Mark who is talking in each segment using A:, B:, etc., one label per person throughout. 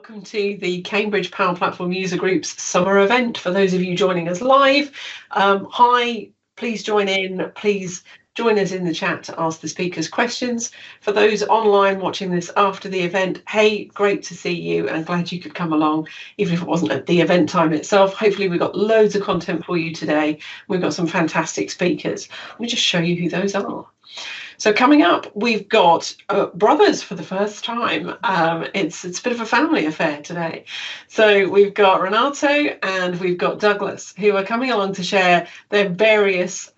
A: welcome to the Cambridge Power Platform User Group's summer event. For those of you joining us live, hi, please join in. Please join us in the chat to ask the speakers questions. For those online watching this after the event, hey, great to see you and glad you could come along, even if it wasn't at the event time itself. Hopefully we've got loads of content for you today. We've got some fantastic speakers. Let me just show you who those are. So coming up, we've got brothers for the first time. It's a bit of a family affair today. So we've got Renato and we've got Douglas, who are coming along to share their various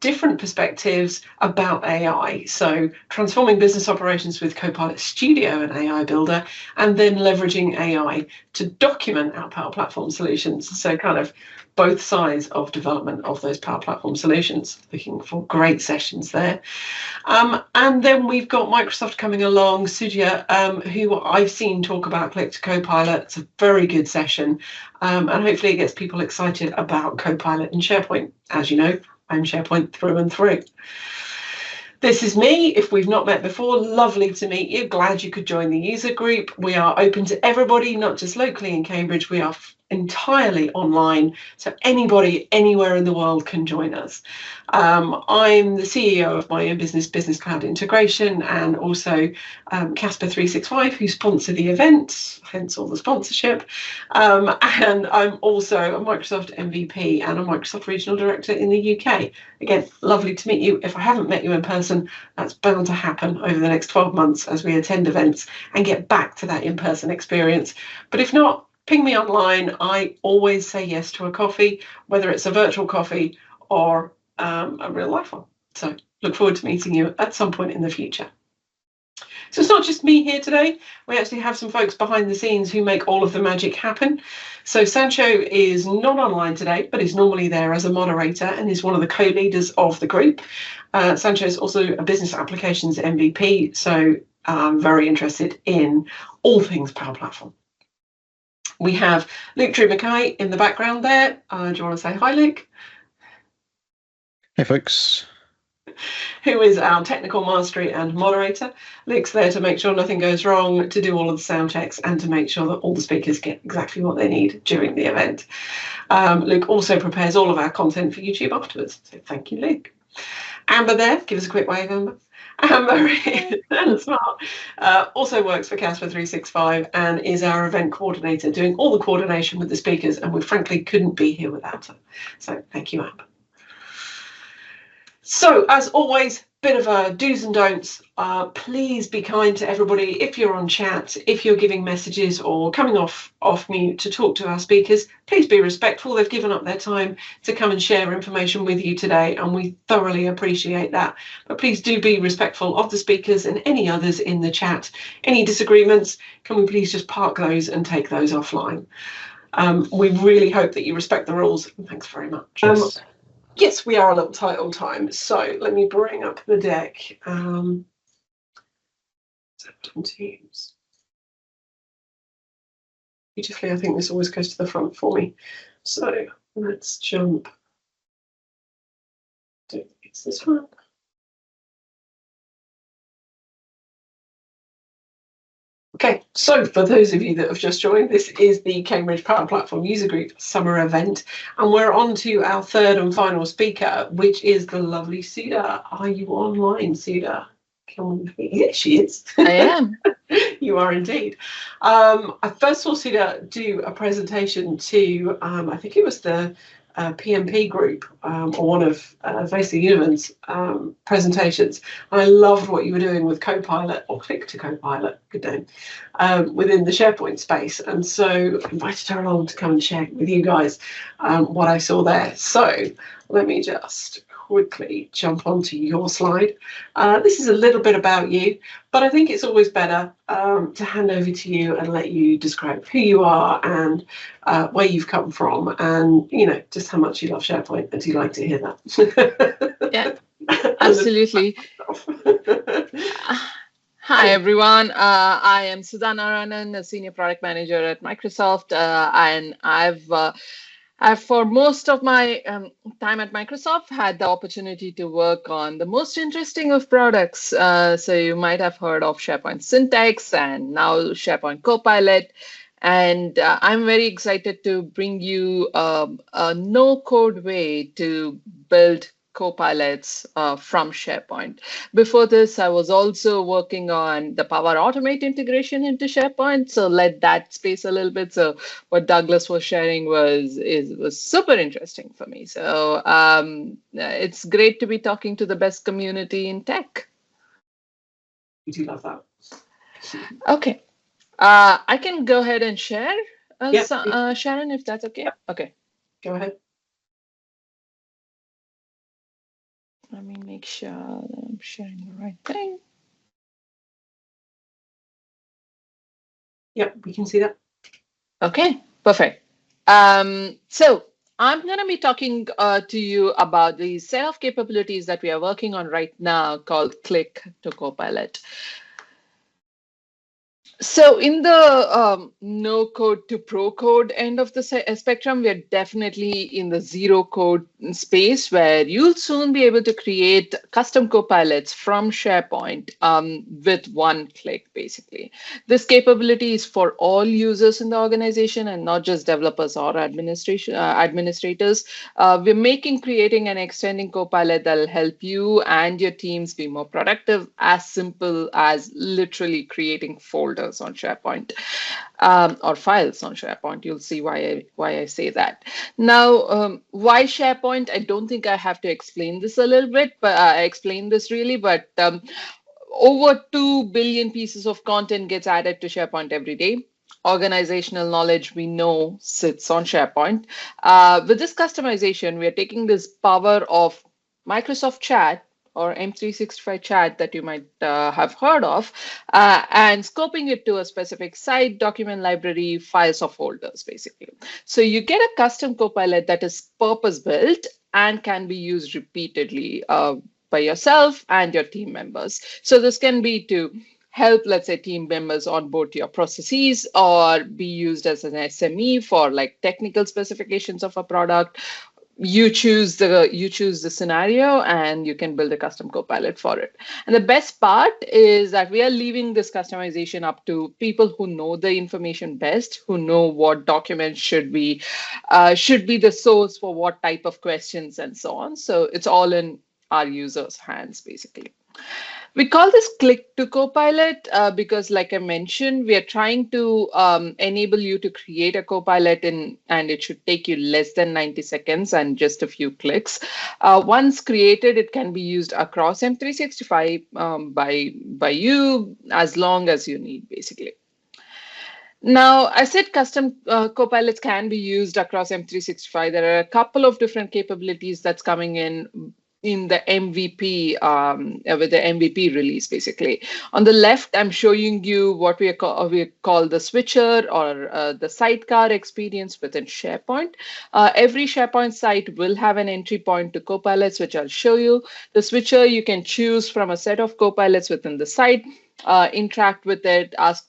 A: different perspectives about AI. So transforming business operations with Copilot Studio and AI Builder, and then leveraging AI to document our Power Platform solutions. So kind of both sides of development of those Power Platform solutions. Looking for great sessions there. And then we've got Microsoft coming along, Sudah, who I've seen talk about Click to Copilot. It's a very good session. And hopefully it gets people excited about Copilot and SharePoint. As you know, I'm SharePoint through and through. This is me. If we've not met before, lovely to meet you. Glad you could join the user group. We are open to everybody, not just locally in Cambridge. We are entirely online, so anybody anywhere in the world can join us. I'm the CEO of my own business, Business Cloud Integration, and also Casper 365, who sponsor the event, hence all the sponsorship. And I'm also a Microsoft MVP and a Microsoft Regional Director in the UK. Again, lovely to meet you. If I haven't met you in person, that's bound to happen over the next 12 months as we attend events and get back to that in-person experience. But if not, ping me online. I always say yes to a coffee, whether it's a virtual coffee or a real life one. So look forward to meeting you at some point in the future. So it's not just me here today. We actually have some folks behind the scenes who make all of the magic happen. So Sancho is not online today, but is normally there as a moderator and is one of the co-leaders of the group. Sancho is also a business applications MVP, so I'm very interested in all things Power Platform. We have Luke Drew Mackay in the background there. Do you want to say hi, Luke?
B: Hey, folks.
A: Who is our technical mastery and moderator. Luke's there to make sure nothing goes wrong, to do all of the sound checks, and to make sure that all the speakers get exactly what they need during the event. Luke also prepares all of our content for YouTube afterwards. So thank you, Luke. Amber there, give us a quick wave, Amber. Amber and Smart also works for Casper 365 and is our event coordinator, doing all the coordination with the speakers, and we frankly couldn't be here without her. So thank you, Amber. So as always, bit of a do's and don'ts. Please be kind to everybody. If you're on chat, if you're giving messages or coming off mute to talk to our speakers, please be respectful. They've given up their time to come and share information with you today, and we thoroughly appreciate that. But please do be respectful of the speakers and any others in the chat. Any disagreements, can we please just park those and take those offline? We really hope that you respect the rules. Thanks very much.
B: Yes.
A: Yes, we are a little tight on time, so let me bring up the deck. Teams. Beautifully, I think this always goes to the front for me. So let's jump. It's this one. Okay, so for those of you that have just joined, this is the Cambridge Power Platform User Group summer event, and we're on to our third and final speaker, which is the lovely Sudah. Are you online, Sudah? Yes, she is.
C: I am.
A: You are indeed. I first saw Sudah do a presentation to, I think it was the PMP group, or one of Vasey Uniman's presentations. And I loved what you were doing with Copilot, or Click to Copilot, good name, within the SharePoint space. And so I invited her along to come and share with you guys what I saw there. So let me just quickly jump onto your slide. This is a little bit about you, but I think it's always better to hand over to you and let you describe who you are and where you've come from, and just how much you love SharePoint. And do you like to hear that?
C: Yeah, absolutely. Hi everyone, I am Sudha Narayanan, a senior product manager at Microsoft, and I've I've, for most of my time at Microsoft, had the opportunity to work on the most interesting of products. So you might have heard of SharePoint Syntax and now SharePoint Copilot. And I'm very excited to bring you a no-code way to build copilots from SharePoint. Before this, I was also working on the Power Automate integration into SharePoint. So let that space a little bit. So what Douglas was sharing was super interesting for me. So it's great to be talking to the best community in tech.
A: We do love that.
C: Okay. I can go ahead and share,
A: Yeah.
C: Sharon, if that's okay.
A: Yep.
C: Okay.
A: Go ahead.
C: Let me make sure that I'm sharing the right thing.
A: Yep, we can see that.
C: Okay, perfect. So I'm going to be talking to you about the set of capabilities that we are working on right now called Click to Copilot. So in the no code to pro code end of the spectrum, we're definitely in the zero code space where you'll soon be able to create custom copilots from SharePoint with one click, basically. This capability is for all users in the organization and not just developers or administrators. We're creating and extending Copilot that'll help you and your teams be more productive, as simple as literally creating folders on SharePoint or files on SharePoint. You'll see why I say that. Now, why SharePoint? I don't think I have to explain this a little bit, but I explained this really, but over 2 billion pieces of content gets added to SharePoint every day. Organizational knowledge we know sits on SharePoint. With this customization, we are taking this power of Microsoft Chat or M365 chat that you might have heard of, and scoping it to a specific site, document library, files or folders, basically. So you get a custom Copilot that is purpose-built and can be used repeatedly by yourself and your team members. So this can be to help, let's say, team members onboard your processes or be used as an SME for like technical specifications of a product. You choose the scenario and you can build a custom Copilot for it. And the best part is that we are leaving this customization up to people who know the information best, who know what documents should be the source for what type of questions and so on. So it's all in our users' hands, basically. We call this Click to Copilot because, like I mentioned, we are trying to enable you to create a Copilot and it should take you less than 90 seconds and just a few clicks. Once created, it can be used across M365 by you as long as you need, basically. Now, I said custom copilots can be used across M365. There are a couple of different capabilities that's coming in the MVP, with the MVP release, basically. On the left, I'm showing you what we call the switcher or the sidecar experience within SharePoint. Every SharePoint site will have an entry point to copilots, which I'll show you. The switcher, you can choose from a set of copilots within the site. Interact with it, ask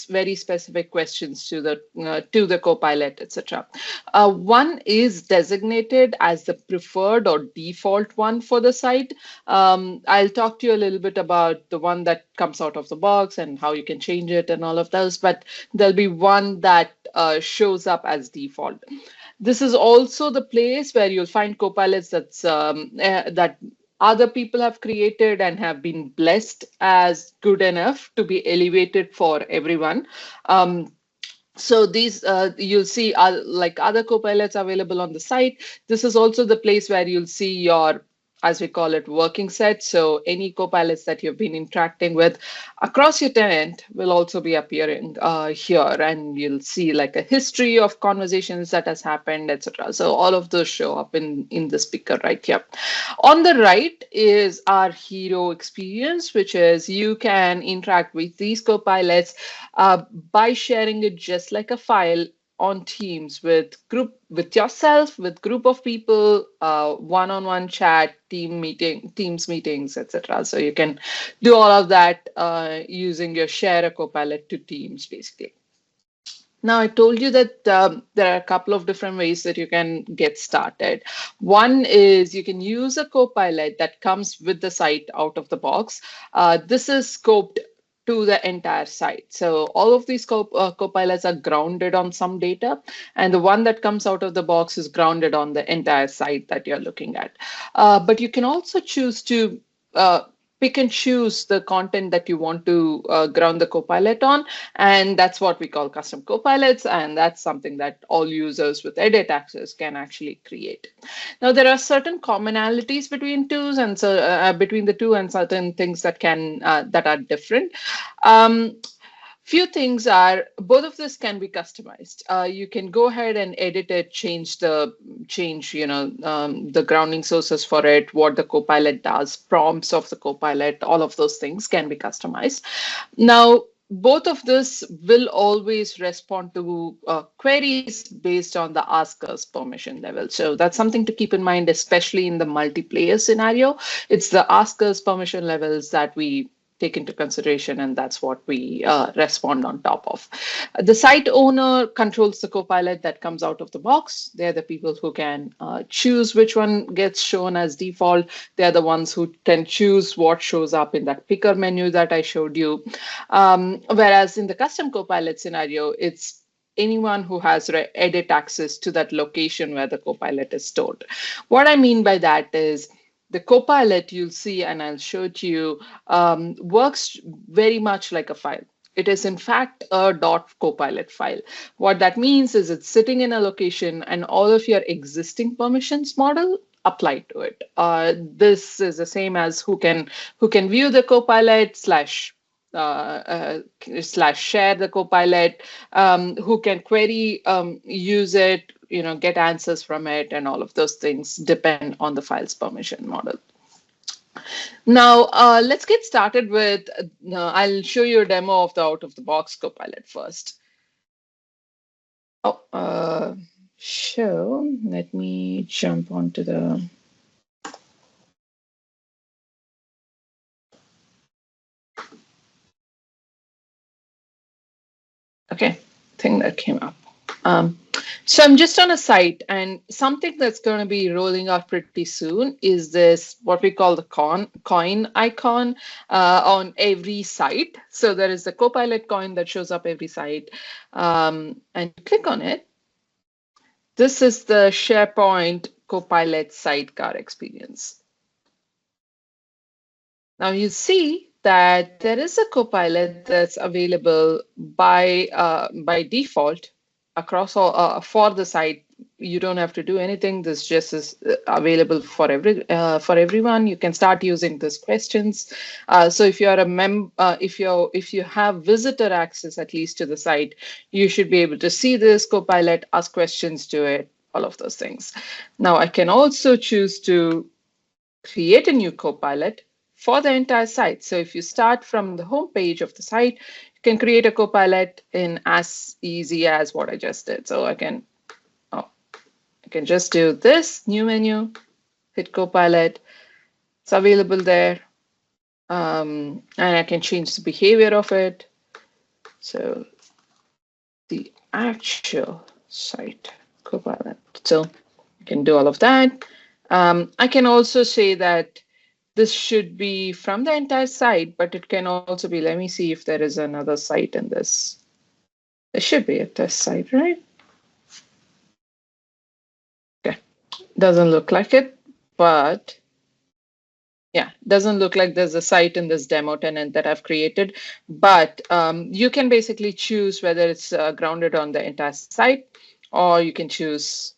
C: very specific questions to the Copilot, etc. One is designated as the preferred or default one for the site. I'll talk to you a little bit about the one that comes out of the box and how you can change it and all of those, but there'll be one that shows up as default. This is also the place where you'll find copilots that other people have created and have been blessed as good enough to be elevated for everyone. So these you'll see like other copilots available on the site. This is also the place where you'll see your, as we call it, working set. So any copilots that you've been interacting with across your tenant will also be appearing here, and you'll see like a history of conversations that has happened, etc. So all of those show up in the speaker right here. On the right is our hero experience, which is you can interact with these copilots by sharing it just like a file on Teams with yourself, with group of people, one-on-one chat, Teams meetings, etc. So you can do all of that using your Share a Copilot to Teams, basically. Now, I told you that there are a couple of different ways that you can get started. One is you can use a Copilot that comes with the site out of the box. This is scoped to the entire site. So all of these Copilots are grounded on some data, and the one that comes out of the box is grounded on the entire site that you're looking at. But you can also choose to pick and choose the content that you want to ground the Copilot on. And that's what we call custom copilots. And that's something that all users with edit access can actually create. Now, there are certain commonalities between tools and so between the two, and certain things that can that are different. Few things are, both of this can be customized. You can go ahead and edit it, change the grounding sources for it, what the Copilot does, prompts of the Copilot, all of those things can be customized. Now, both of this will always respond to queries based on the asker's permission level. So that's something to keep in mind, especially in the multiplayer scenario. It's the asker's permission levels that we take into consideration, and that's what we respond on top of. The site owner controls the Copilot that comes out of the box. They're the people who can choose which one gets shown as default. They're the ones who can choose what shows up in that picker menu that I showed you. Whereas in the custom Copilot scenario, it's anyone who has edit access to that location where the Copilot is stored. What I mean by that is, the Copilot, you'll see, and I'll show it to you, works very much like a file. It is, in fact, a .copilot file. What that means is it's sitting in a location, and all of your existing permissions model apply to it. This is the same as who can view the Copilot slash share the Copilot, who can query, use it, get answers from it, and all of those things depend on the file's permission model. Now, let's get started with, I'll show you a demo of the out-of-the-box Copilot first. Let me jump onto the... Okay, I think that came up. So I'm just on a site, and something that's going to be rolling out pretty soon is this, what we call the coin icon on every site. So there is the Copilot coin that shows up every site, and click on it. This is the SharePoint Copilot sidecar experience. Now you see that there is a Copilot that's available by default across all for the site. You don't have to do anything. This just is available for everyone. You can start using these questions. So if you're a if you have visitor access at least to the site, you should be able to see this Copilot, ask questions to it, all of those things. Now I can also choose to create a new Copilot for the entire site. So if you start from the home page of the site, you can create a Copilot in as easy as what I just did. So I can just do this new menu, hit Copilot. It's available there. And I can change the behavior of it. So the actual site Copilot. So I can do all of that. I can also say that this should be from the entire site, but it can also be, let me see if there is another site in this. There should be a test site, right? Okay, doesn't look like it, but yeah, doesn't look like there's a site in this demo tenant that I've created, but you can basically choose whether it's grounded on the entire site, or you can choose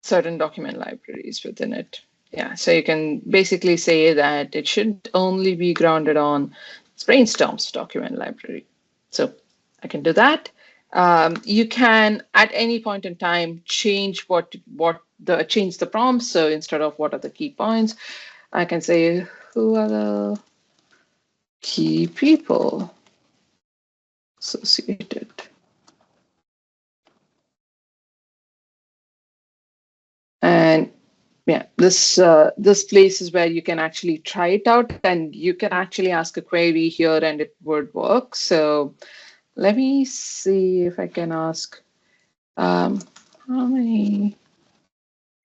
C: certain document libraries within it. Yeah, so you can basically say that it should only be grounded on Brainstorm's document library. So I can do that. You can, at any point in time, change change the prompt. So instead of what are the key points, I can say who are the key people associated. And yeah, this place is where you can actually try it out, and you can actually ask a query here and it would work. So let me see if I can ask how many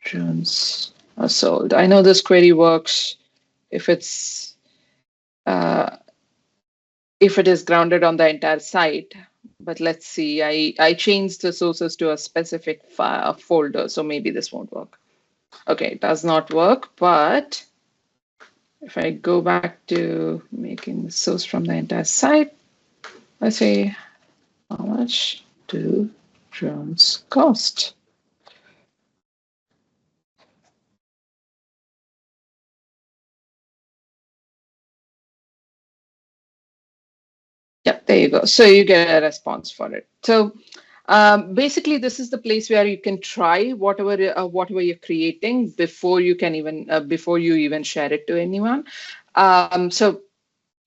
C: drones are sold. I know this query works if it's if it is grounded on the entire site. But let's see, I changed the sources to a specific folder, so maybe this won't work. Okay, it does not work, but if I go back to making the source from the entire site, let's say, how much do drones cost? Yep, there you go. So you get a response for it. So basically, this is the place where you can try whatever you're creating before you can even before you even share it to anyone. So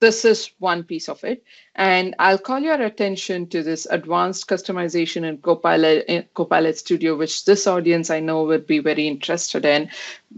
C: this is one piece of it, and I'll call your attention to this advanced customization in Copilot Studio, which this audience I know would be very interested in.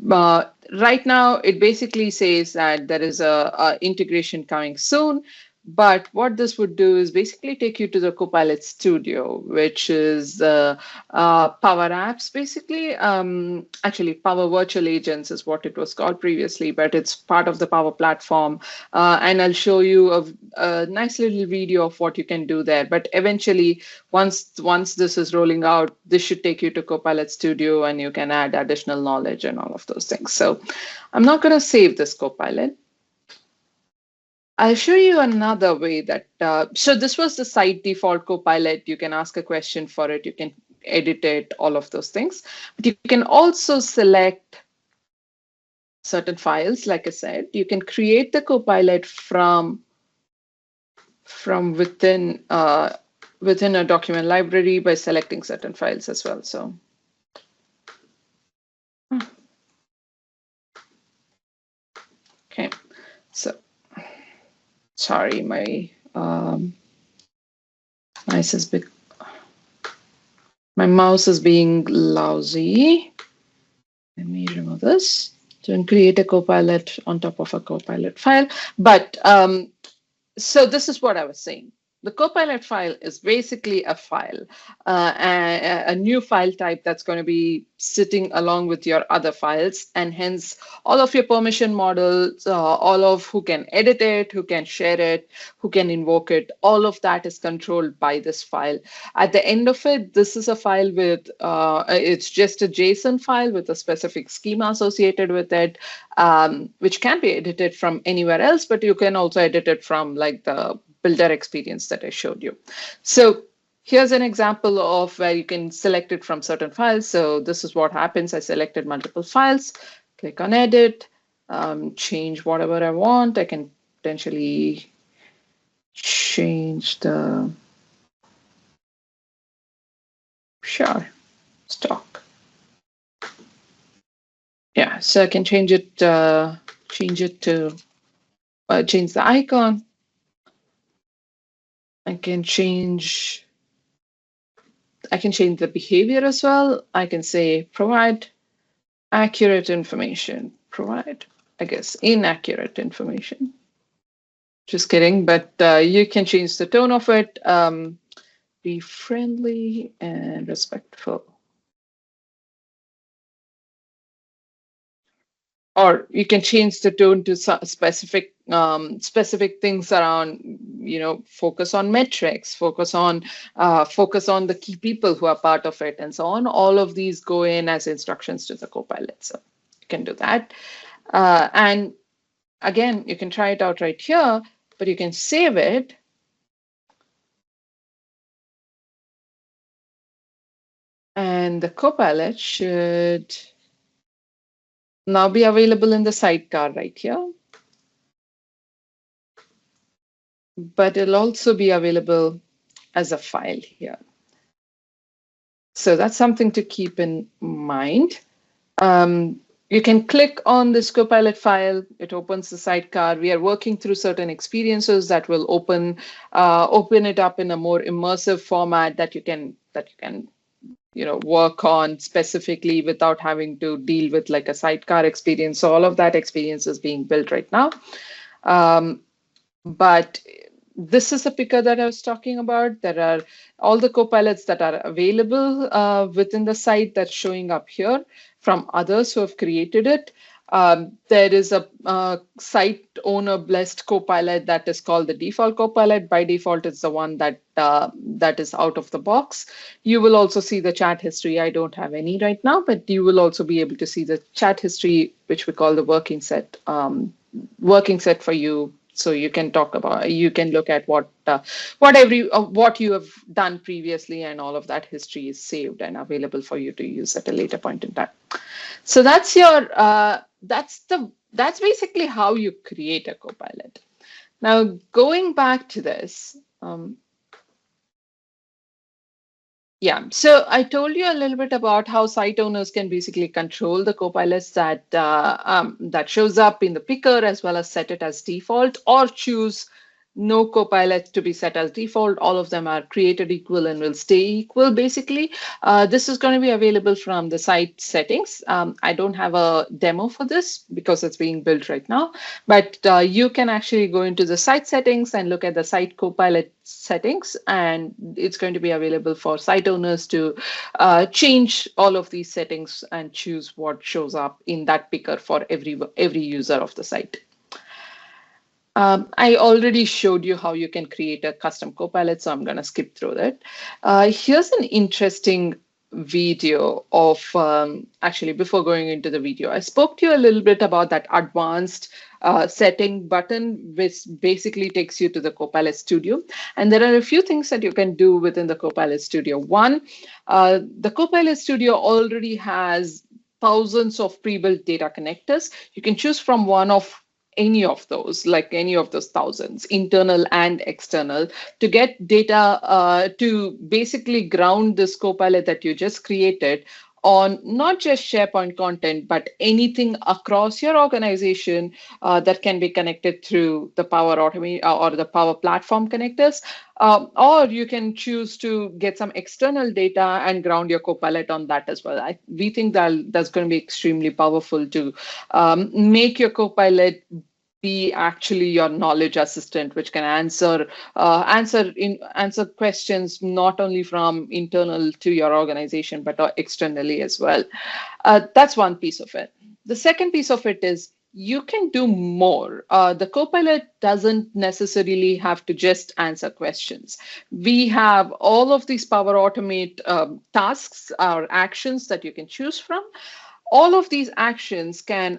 C: Right now, it basically says that there is a integration coming soon. But what this would do is basically take you to the Copilot Studio, which is Power Apps, basically. Actually, Power Virtual Agents is what it was called previously, but it's part of the Power Platform. And I'll show you a nice little video of what you can do there. But eventually, once this is rolling out, this should take you to Copilot Studio, and you can add additional knowledge and all of those things. So I'm not going to save this Copilot. I'll show you another way that, so this was the site default Copilot. You can ask a question for it. You can edit it, all of those things. But you can also select certain files. Like I said, you can create the Copilot from within a document library by selecting certain files as well. So. Okay, so. Sorry, my mouse is being lousy. Let me remove this to create a Copilot on top of a Copilot file. But so this is what I was saying. The Copilot file is basically a file, a new file type that's going to be sitting along with your other files, and hence all of your permission models, all of who can edit it, who can share it, who can invoke it, all of that is controlled by this file. At the end of it, this is a file with, it's just a JSON file with a specific schema associated with it, which can be edited from anywhere else, but you can also edit it from like the builder experience that I showed you. So here's an example of where you can select it from certain files. So this is what happens. I selected multiple files, click on edit, change whatever I want. I can potentially change the, sure, stock. Yeah, so I can change it to, change the icon. I can change the behavior as well. I can say provide accurate information, provide, I guess, inaccurate information. Just kidding, but you can change the tone of it. Be friendly and respectful. Or you can change the tone to specific things around, focus on metrics, focus on the key people who are part of it, and so on. All of these go in as instructions to the Copilot, so you can do that. And again, you can try it out right here, but you can save it. And the Copilot should now be available in the sidecar right here. But it'll also be available as a file here. So that's something to keep in mind. You can click on this Copilot file. It opens the sidecar. We are working through certain experiences that will open it up in a more immersive format that you can work on specifically without having to deal with like a sidecar experience. So all of that experience is being built right now. But this is the picker that I was talking about. There are all the copilots that are available within the site that's showing up here from others who have created it. There is a site owner blessed copilot that is called the default copilot. By default, it's the one that that is out of the box. You will also see the chat history. I don't have any right now, but you will also be able to see the chat history, which we call the working set for you. So you can talk about, you can look at what you have done previously, and all of that history is saved and available for you to use at a later point in time. So that's your that's basically how you create a copilot. Now going back to this. Yeah, so I told you a little bit about how site owners can basically control the copilots that shows up in the picker, as well as set it as default, or choose no copilot to be set as default. All of them are created equal and will stay equal, basically. This is going to be available from the site settings. I don't have a demo for this because it's being built right now, but you can actually go into the site settings and look at the site copilot settings, and it's going to be available for site owners to change all of these settings and choose what shows up in that picker for every user of the site. I already showed you how you can create a custom copilot, so I'm going to skip through that. Here's an interesting video of, actually, before going into the video, I spoke to you a little bit about that advanced setting button, which basically takes you to the Copilot Studio. And there are a few things that you can do within the Copilot Studio. One, the Copilot Studio already has thousands of pre-built data connectors. You can choose from one of any of those, like any of those thousands, internal and external, to get data to basically ground this Copilot that you just created on not just SharePoint content, but anything across your organization that can be connected through the Power Automate or the Power Platform connectors. Or you can choose to get some external data and ground your Copilot on that as well. We think that that's going to be extremely powerful to make your Copilot be actually your knowledge assistant, which can answer questions not only from internal to your organization, but externally as well. That's one piece of it. The second piece of it is you can do more. The Copilot doesn't necessarily have to just answer questions. We have all of these Power Automate tasks or actions that you can choose from. All of these actions can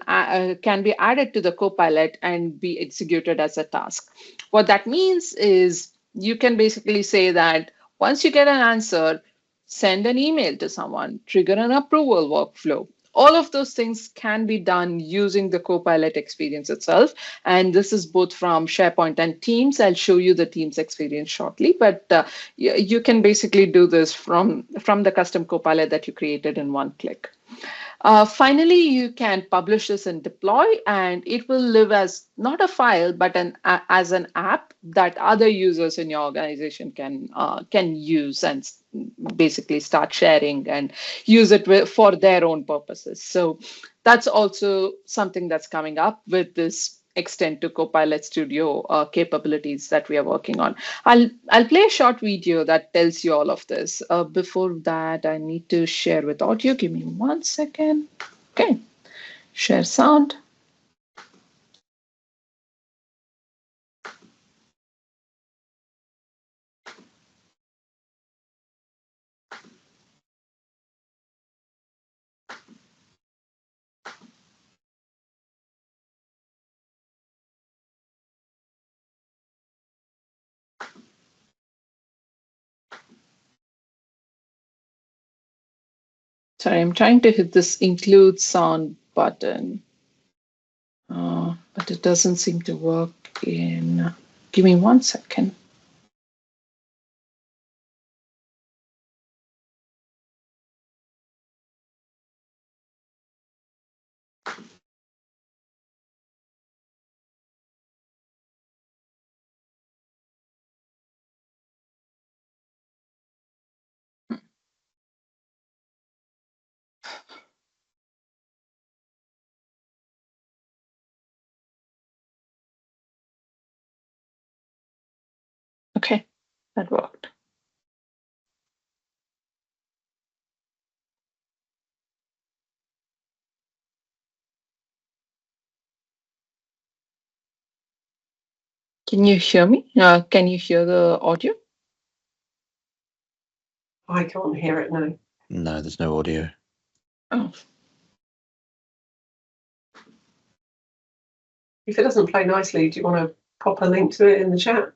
C: be added to the Copilot and be executed as a task. What that means is you can basically say that once you get an answer, send an email to someone, trigger an approval workflow. All of those things can be done using the Copilot experience itself. And this is both from SharePoint and Teams. I'll show you the Teams experience shortly, but you can basically do this from the custom Copilot that you created in one click. Finally, you can publish this and deploy, and it will live as not a file, but as an app that other users in your organization can use and basically start sharing and use it for their own purposes. So that's also something that's coming up with this extend to Copilot Studio capabilities that we are working on. I'll play a short video that tells you all of this. Before that, I need to share with audio. Give me 1 second. Okay, share sound. Sorry, I'm trying to hit this include sound button, but it doesn't seem to work in. Give me 1 second. that worked. Can you hear me? Can you hear the audio?
A: I can't hear it, no.
B: No, there's no audio.
C: Oh,
A: If it doesn't play nicely, do you want to pop a link to it in the chat?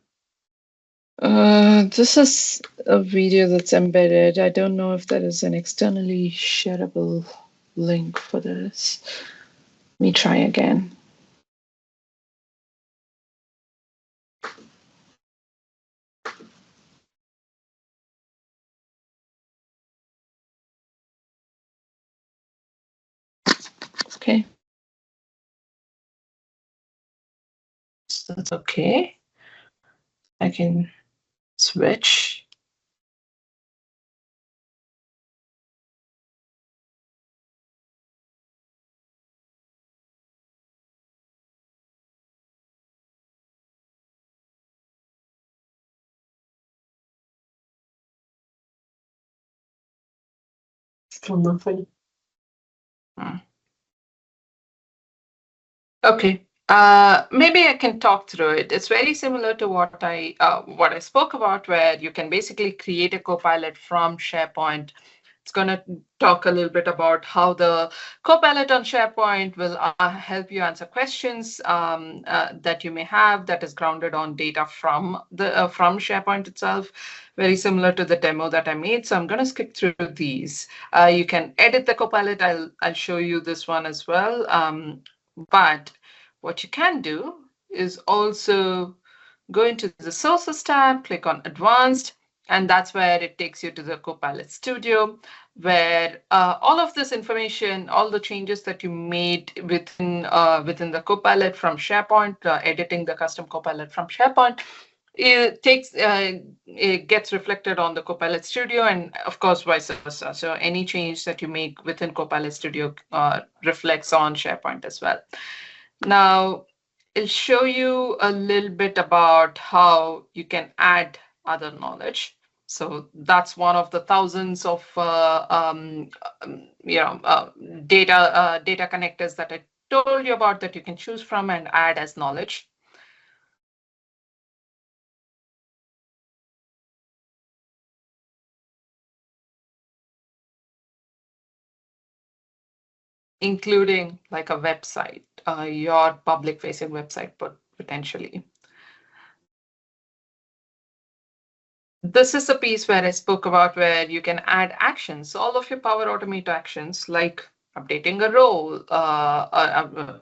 C: this is a video that's embedded. I don't know if there is an externally shareable link for this. Let me try again. Okay. So that's okay. I can switch.
A: Still nothing.
C: Okay. Maybe I can talk through it. It's very similar to what I spoke about, where you can basically create a Copilot from SharePoint. It's going to talk a little bit about how the Copilot on SharePoint will help you answer questions that you may have that is grounded on data from SharePoint itself. Very similar to the demo that I made. So I'm going to skip through these. You can edit the Copilot. I'll show you this one as well. But what you can do is also go into the Sources tab, click on Advanced, and that's where it takes you to the Copilot Studio, where all of this information, all the changes that you made within the Copilot from SharePoint, editing the custom Copilot from SharePoint, it gets reflected on the Copilot Studio, and of course vice versa. So any change that you make within Copilot Studio reflects on SharePoint as well. Now, it'll show you a little bit about how you can add other knowledge. So that's one of the thousands of data connectors that I told you about that you can choose from and add as knowledge. Including like a website, your public-facing website, potentially. This is a piece where I spoke about where you can add actions. All of your Power Automate actions, like updating a role,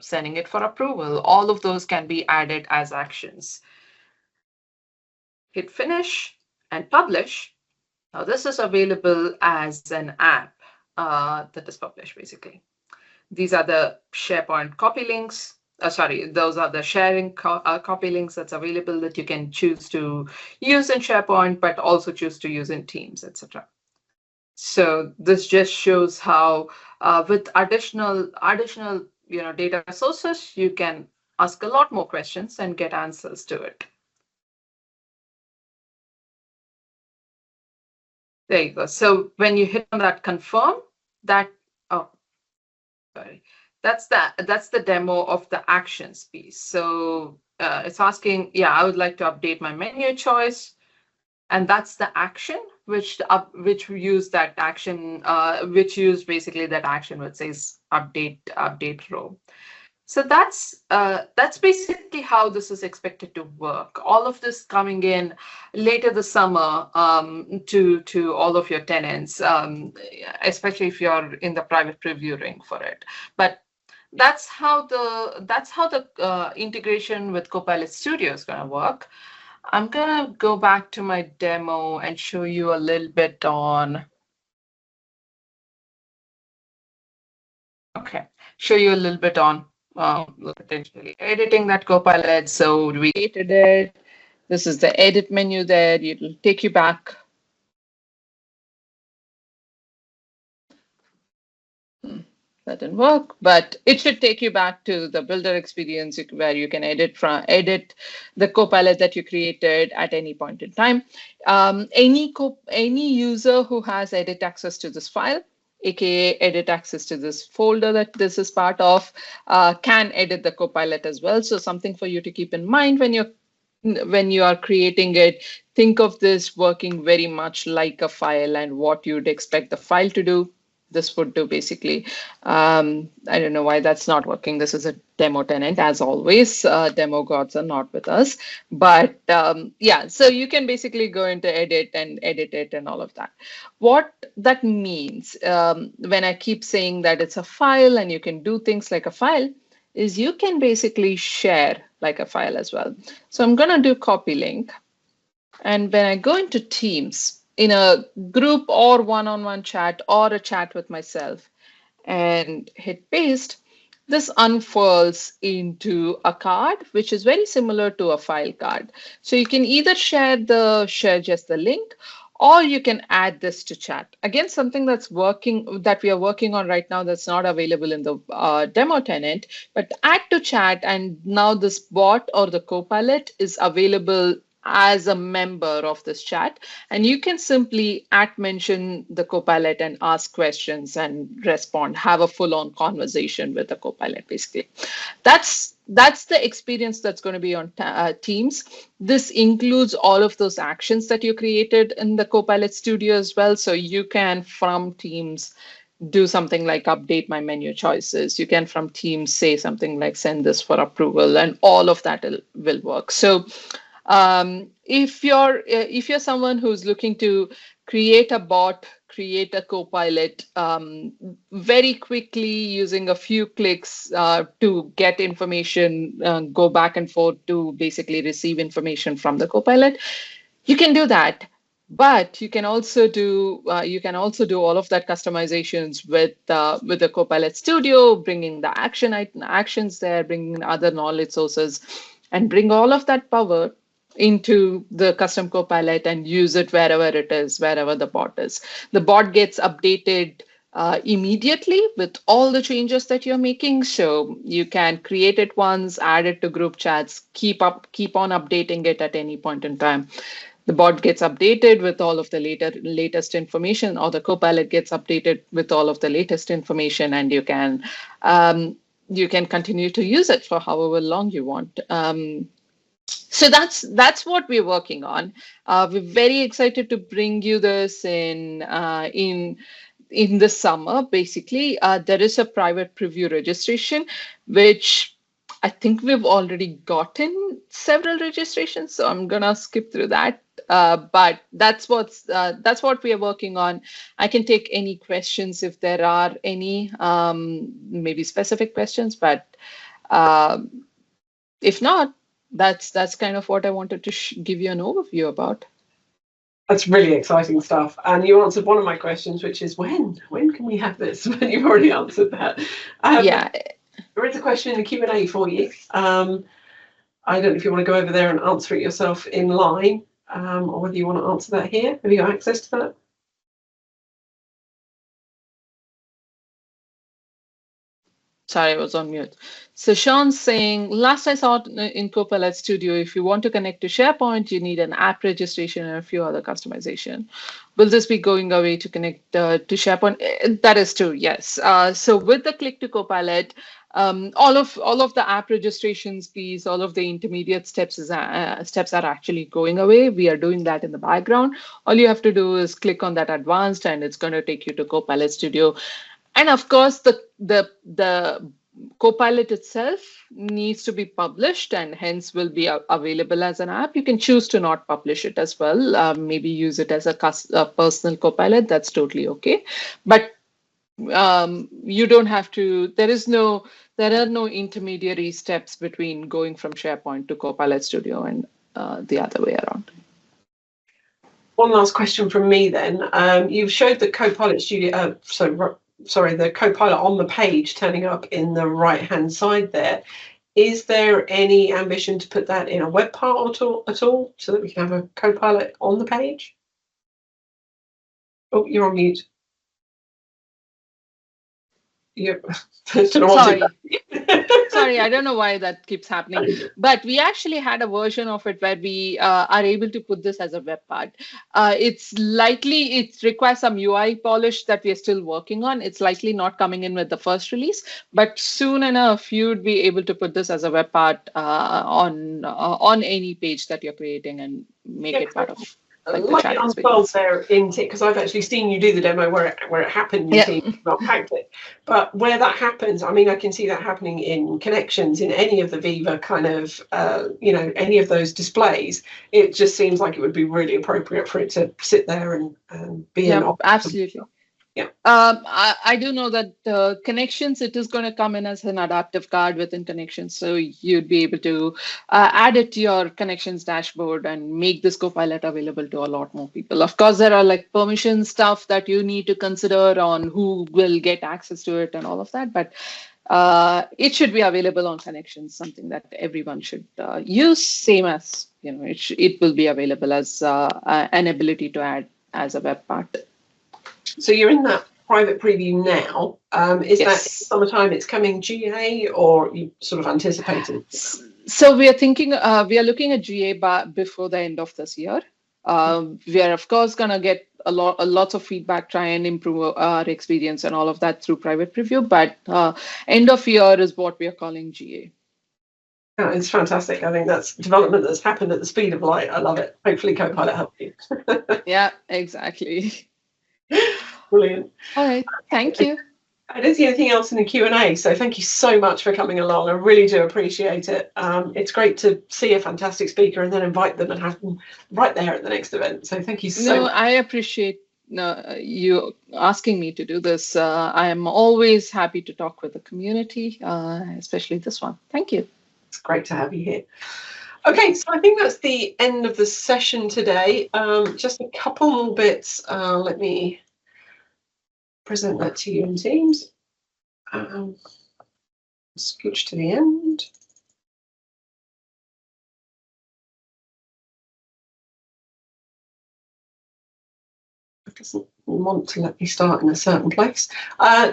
C: sending it for approval, all of those can be added as actions. Hit finish and publish. Now this is available as an app that is published, basically. These are the SharePoint copy links. Those are the sharing copy links that's available that you can choose to use in SharePoint, but also choose to use in Teams, etc. So this just shows how with additional data sources, you can ask a lot more questions and get answers to it. There you go. So when you hit on that confirm, that's the demo of the actions piece. So it's asking, I would like to update my menu choice, and that's the action which use that action, which use basically that action which says update row. So that's basically how this is expected to work. All of this coming in later this summer to all of your tenants, especially if you're in the private preview ring for it. But that's how the integration with Copilot Studio is going to work. I'm going to go back to my demo and show you a little bit on. Okay, show you a little bit on potentially editing that Copilot. So we created it. This is the edit menu there. It'll take you back. that didn't work, but it should take you back to the builder experience where you can edit the Copilot that you created at any point in time. Any user who has edit access to this file, aka edit access to this folder that this is part of, can edit the Copilot as well. So something for you to keep in mind when you are creating it. Think of this working very much like a file, and what you'd expect the file to do, this would do basically. I don't know why that's not working. This is a demo tenant, as always. Demo gods are not with us. But yeah, so you can basically go into edit and edit it and all of that. What that means, when I keep saying that it's a file and you can do things like a file, is you can basically share like a file as well. So I'm going to do copy link. And when I go into Teams, in a group or one-on-one chat or a chat with myself and hit paste, this unfurls into a card, which is very similar to a file card. So you can either share just the link, or you can add this to chat. Again, something that we are working on right now that's not available in the demo tenant, but add to chat, and now this bot or the Copilot is available as a member of this chat, and you can simply mention the Copilot and ask questions and respond, have a full-on conversation with the Copilot, basically. That's the experience that's going to be on Teams. This includes all of those actions that you created in the Copilot Studio as well. So you can, from Teams, do something like update my menu choices. You can, from Teams, say something like send this for approval, and all of that will work. So if you're someone who's looking to create a bot, create a Copilot very quickly using a few clicks to get information, go back and forth to basically receive information from the Copilot, you can do that. But you can also do all of that customizations with the Copilot Studio, bringing the actions there, bringing other knowledge sources, and bring all of that power into the custom Copilot and use it wherever it is, wherever the bot is. The bot gets updated immediately with all the changes that you're making. So you can create it once, add it to group chats, keep on updating it at any point in time. The bot gets updated with all of the latest information, or the Copilot gets updated with all of the latest information, and you can continue to use it for however long you want. So that's what we're working on. We're very excited to bring you this in the summer. Basically, there is a private preview registration, which I think we've already gotten several registrations. So I'm gonna skip through that. But that's what we are working on. I can take any questions if there are any, maybe specific questions. But if not, that's kind of what I wanted to give you an overview about.
A: That's really exciting stuff. And you answered one of my questions, which is when can we have this? You've already answered that.
C: Yeah.
A: There is a question in the Q&A for you. I don't know if you want to go over there and answer it yourself in line, or whether you want to answer that here. Have you got access to that?
C: Sorry, I was on mute. So Sean's saying, last I saw in Copilot Studio, if you want to connect to SharePoint, you need an app registration and a few other customization. Will this be going away to connect to SharePoint? That is true, yes. So with the click to Copilot, all of the app registrations piece, all of the intermediate steps are actually going away. We are doing that in the background. All you have to do is click on that advanced, and it's going to take you to Copilot Studio. And of course, the Copilot itself needs to be published, and hence will be available as an app. You can choose to not publish it as well. Maybe use it as a personal Copilot. That's totally okay. But you don't have to. There are no intermediary steps between going from SharePoint to Copilot Studio and the other way around.
A: One last question from me then. You've showed the Copilot Studio. The Copilot on the page turning up in the right-hand side there. Is there any ambition to put that in a web part at all so that we can have a Copilot on the page? Oh, you're on mute. Yep. Should have wanted that.
C: Sorry, I don't know why that keeps happening. But we actually had a version of it where we are able to put this as a web part. It requires some UI polish that we are still working on. It's likely not coming in with the first release, but soon enough, you'd be able to put this as a web part on any page that you're creating and make it part of.
A: Like it unfolds there in Tick, because I've actually seen you do the demo where it happened. You see, not packed it, but where that happens, I mean, I can see that happening in connections in any of the Viva kind of, any of those displays. It just seems like it would be really appropriate for it to sit there and be an
C: absolutely.
A: Yeah.
C: I do know that connections, it is going to come in as an adaptive card within connections. So you'd be able to add it to your connections dashboard and make this Copilot available to a lot more people. Of course, there are like permission stuff that you need to consider on who will get access to it and all of that. But it should be available on connections, something that everyone should use. Same as, it will be available as an ability to add as a web part.
A: So you're in that private preview now. Is that summertime it's coming GA, or you sort of anticipated?
C: So we are looking at GA before the end of this year. We are of course going to get lots of feedback, try and improve our experience and all of that through private preview. But end of year is what we are calling GA.
A: Oh, it's fantastic. I think that's development that's happened at the speed of light. I love it. Hopefully Copilot helped you.
C: Yeah, exactly.
A: Brilliant.
C: All right, thank you.
A: I don't see anything else in the Q&A, so thank you so much for coming along. I really do appreciate it. It's great to see a fantastic speaker and then invite them and have them right there at the next event. So thank you so much.
C: I appreciate you asking me to do this. I am always happy to talk with the community, especially this one. Thank you.
A: It's great to have you here. Okay, so I think that's the end of the session today. Just a couple more bits. Let me present that to you in Teams. Scooch to the end. It doesn't want to let me start in a certain place.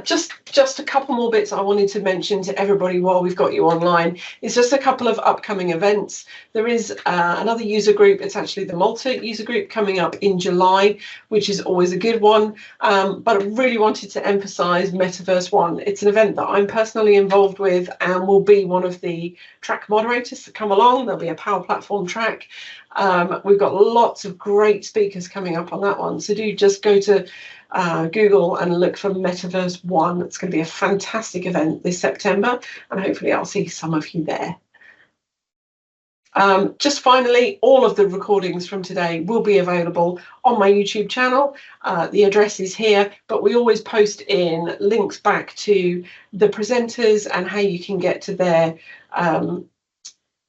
A: Just a couple more bits I wanted to mention to everybody while we've got you online. It's just a couple of upcoming events. There is another user group. It's actually the Malta user group coming up in July, which is always a good one. But I really wanted to emphasize Metaverse One. It's an event that I'm personally involved with and will be one of the track moderators that come along. There'll be a Power Platform track. We've got lots of great speakers coming up on that one. So do just go to Google and look for Metaverse One. It's going to be a fantastic event this September, and hopefully I'll see some of you there. Just finally, all of the recordings from today will be available on my YouTube channel. The address is here, but we always post in links back to the presenters and how you can get to their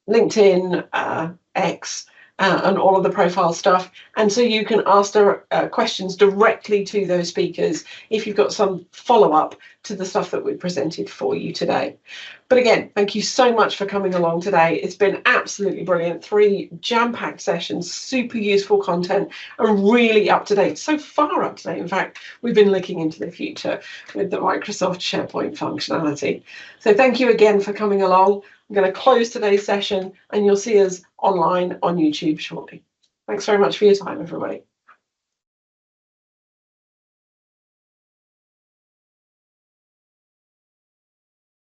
A: LinkedIn, X, and all of the profile stuff. And so you can ask questions directly to those speakers if you've got some follow-up to the stuff that we presented for you today. But again, thank you so much for coming along today. It's been absolutely brilliant. 3 jam-packed sessions, super useful content, and really up to date. So far up to date, in fact, we've been looking into the future with the Microsoft SharePoint functionality. So thank you again for coming along. I'm going to close today's session and you'll see us online on YouTube shortly. Thanks very much for your time, everybody.